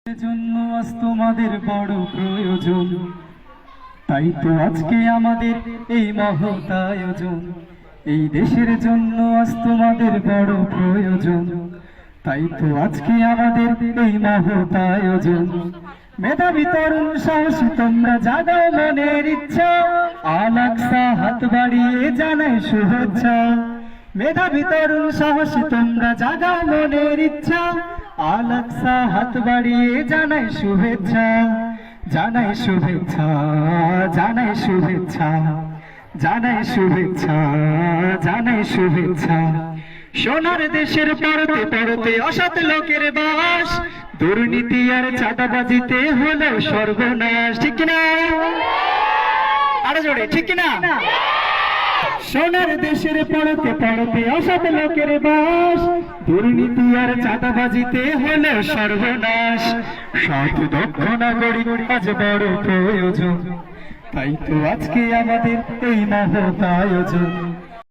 জন্য আজ তোমাদের বড় প্রয়োজন, তাই তো আজকে আমাদের এই মহৎ আয়োজন। এই দেশের জন্য আজ তোমাদের বড় প্রয়োজন, তাই তো আজকে আমাদের এই মহৎ আয়োজন। মেধাবী তরুণ সাহসী তোমরা জাগাও মনের ইচ্ছা, আল-আকসা হাত বাড়িয়ে জানাই শুভেচ্ছা। মেধাবী তরুণ সাহসী তোমরা জাগাও মনের ইচ্ছা, আল-আকসা হাত বাড়িয়ে জানাই শুভেচ্ছা। জানাই শুভেচ্ছা, জানাই শুভেচ্ছা, জানাই শুভেচ্ছা, জানাই শুভেচ্ছা। সোনার দেশের পরতে পরতে অসৎ লোকের বাস, দুর্নীতি আর চাঁদাবাজিতে হলো সর্বনাশ। ঠিক কিনা? আরো জোরে ঠিক কিনা? সোনার দেশের পরতে পরতে অসৎ লোকের বাস, দুর্নীতি আর চাঁদাবাজিতে হলো সর্বনাশ। সৎ দক্ষ নাগরিক আজ বড় প্রয়োজন, তাই তো আজকে আমাদের এই মহৎ আয়োজন।